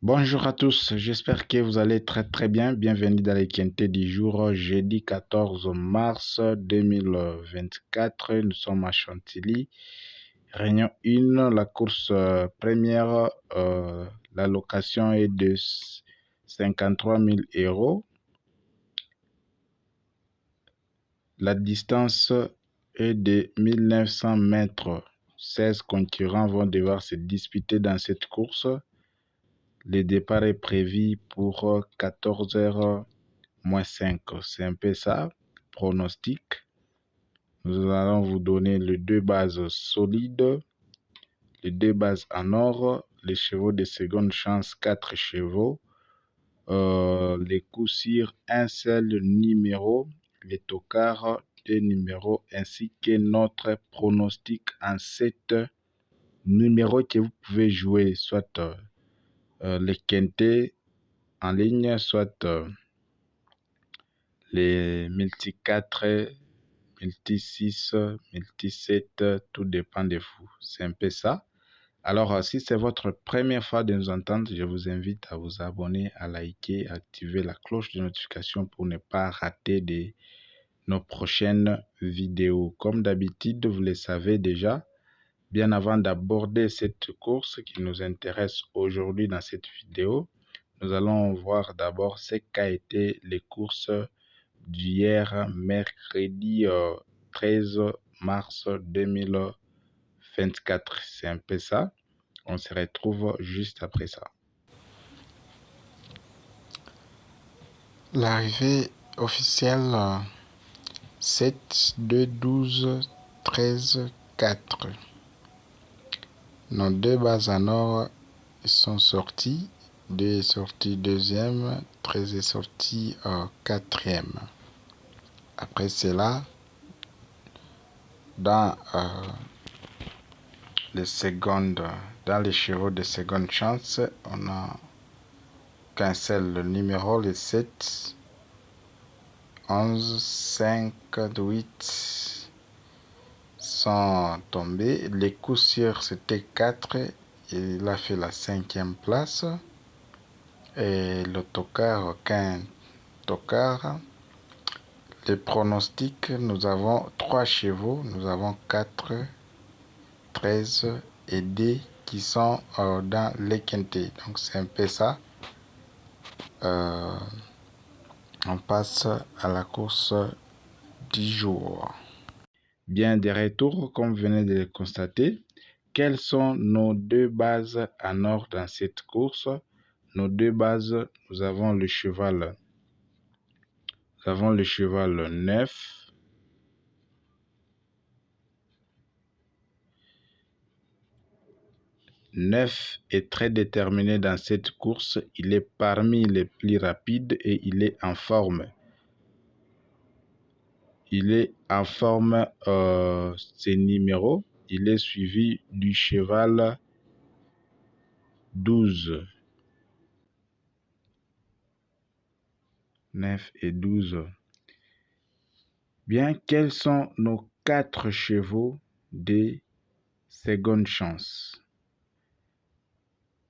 Bonjour à tous, j'espère que vous allez très bien. Bienvenue dans les quintés du jour, jeudi 14 mars 2024. Nous sommes à Chantilly. Réunion 1, la course première, la location est de 53 000 euros. La distance est de 1900 mètres. 16 concurrents vont devoir se disputer dans cette course. Le départ est prévu pour 14h moins 5. C'est un peu ça. Pronostic. Nous allons vous donner les deux bases solides, les deux bases en or, les chevaux de seconde chance, 4 chevaux, les coups sur un seul numéro, les tocards, 2 numéros, ainsi que notre pronostic en 7 numéros que vous pouvez jouer, soit les quintés en ligne, soit les multi-4, multi-6, multi-7, tout dépend de vous. C'est un peu ça. Alors, si c'est votre première fois de nous entendre, je vous invite à vous abonner, à liker, à activer la cloche de notification pour ne pas rater nos prochaines vidéos. Comme d'habitude, vous le savez déjà, bien avant d'aborder cette course qui nous intéresse aujourd'hui dans cette vidéo, nous allons voir d'abord ce qu'a été les courses d'hier, mercredi 13 mars 2024. C'est un peu ça. On se retrouve juste après ça. L'arrivée officielle 7, 2, 12, 13, 4. Nos deux bases en or sont sorties. 2 est sorti deuxième, 13 est sorti quatrième. Après cela, dans les chevaux de seconde chance, on a qu'un seul numéro, le 7, 11, 5, 8 sont tombés. Les coups sûrs, c'était 4. Il a fait la 5e place. Et le tocard, aucun tocard. Les pronostics, nous avons 3 chevaux. Nous avons 4, 13 et 2 qui sont dans les quintés. Donc c'est un peu ça. On passe à la course du jour. Bien, de retour, comme vous venez de le constater, quelles sont nos deux bases en or dans cette course? Nos deux bases, nous avons le cheval 9, 9 est très déterminé dans cette course. Il est parmi les plus rapides et il est en forme. Il est en forme, ses numéros. Il est suivi du cheval 12. 9 et 12. Bien, quels sont nos 4 chevaux des secondes chances?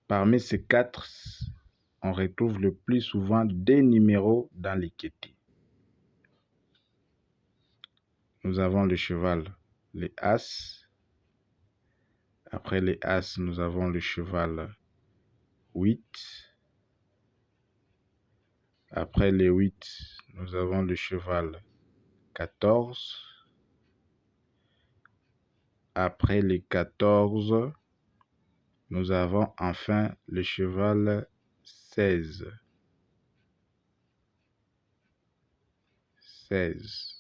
Parmi ces 4, on retrouve le plus souvent des numéros dans l'équité. Nous avons le cheval, les As. Après les As, nous avons le cheval 8. Après les 8, nous avons le cheval 14. Après les 14, nous avons enfin le cheval 16. 16.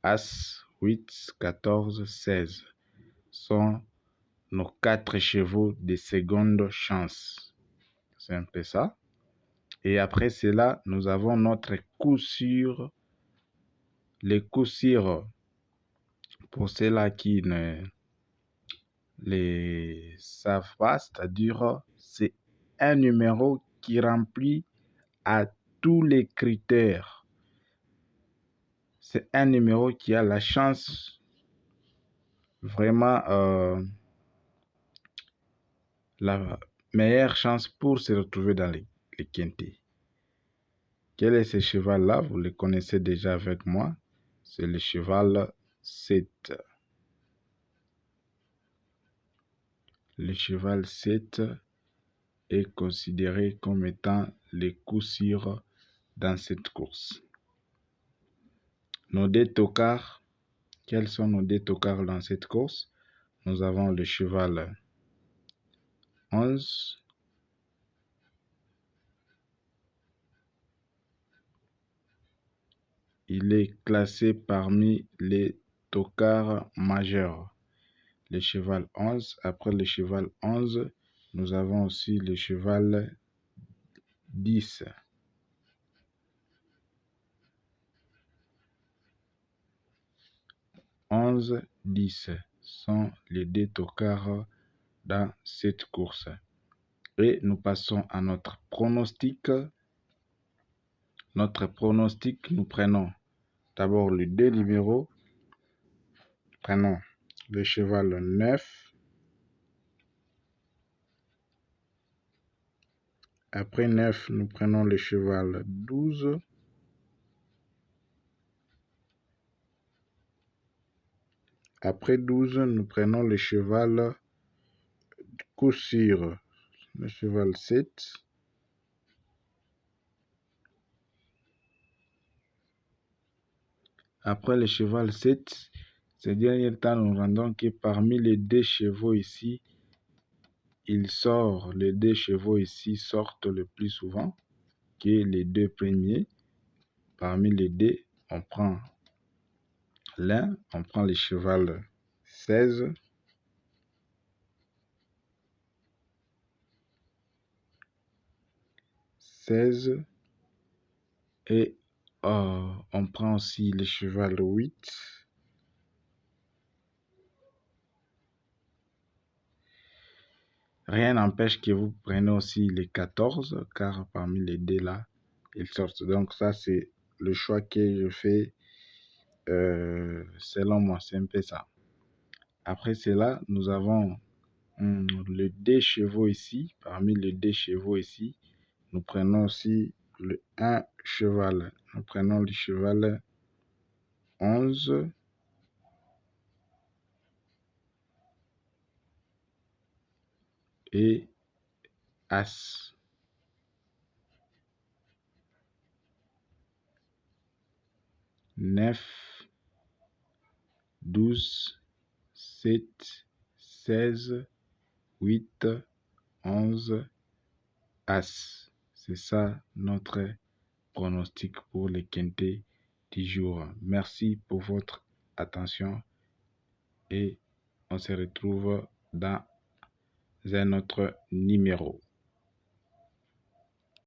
As, 8, 14, 16 sont nos 4 chevaux de seconde chance. C'est un peu ça. Et après cela, nous avons notre coup sûr. Les coups sûrs, pour ceux-là qui ne les savent pas, c'est-à-dire c'est un numéro qui remplit à tous les critères. C'est un numéro qui a la chance vraiment la meilleure chance pour se retrouver dans les quintés. Quel est ce cheval-là? Vous le connaissez déjà avec moi. C'est le cheval 7. Le cheval 7 est considéré comme étant le coup sûr dans cette course. Nos deux tocards, quels sont nos deux tocards dans cette course? Nous avons le cheval 11, il est classé parmi les tocards majeurs. Le cheval 11, après le cheval 11, nous avons aussi le cheval 10. « 11, 10 sont les deux tocards dans cette course. Et nous passons à notre pronostic. Notre pronostic, nous prenons d'abord les deux numéros. Prenons le cheval 9. Après 9, nous prenons le cheval 12. Après 12, nous prenons le cheval coup sûr, le cheval 7. Après le cheval 7, ces derniers temps, nous rendons que parmi les deux chevaux ici, les deux chevaux ici sortent le plus souvent que les deux premiers. Parmi les deux, on prend l'un, on prend le cheval 16. Et on prend aussi le cheval 8. Rien n'empêche que vous preniez aussi les 14, car parmi les deux là, ils sortent. Donc ça, c'est le choix que je fais selon moi, c'est un peu ça. Après cela, nous avons les deux chevaux ici. Parmi les deux chevaux ici, nous prenons aussi le 1 cheval. Nous prenons le cheval 11. Et As. 9, 12, 7, 16, 8, 11, As. C'est ça notre pronostic pour les quintés du jour. Merci pour votre attention et on se retrouve dans un autre numéro.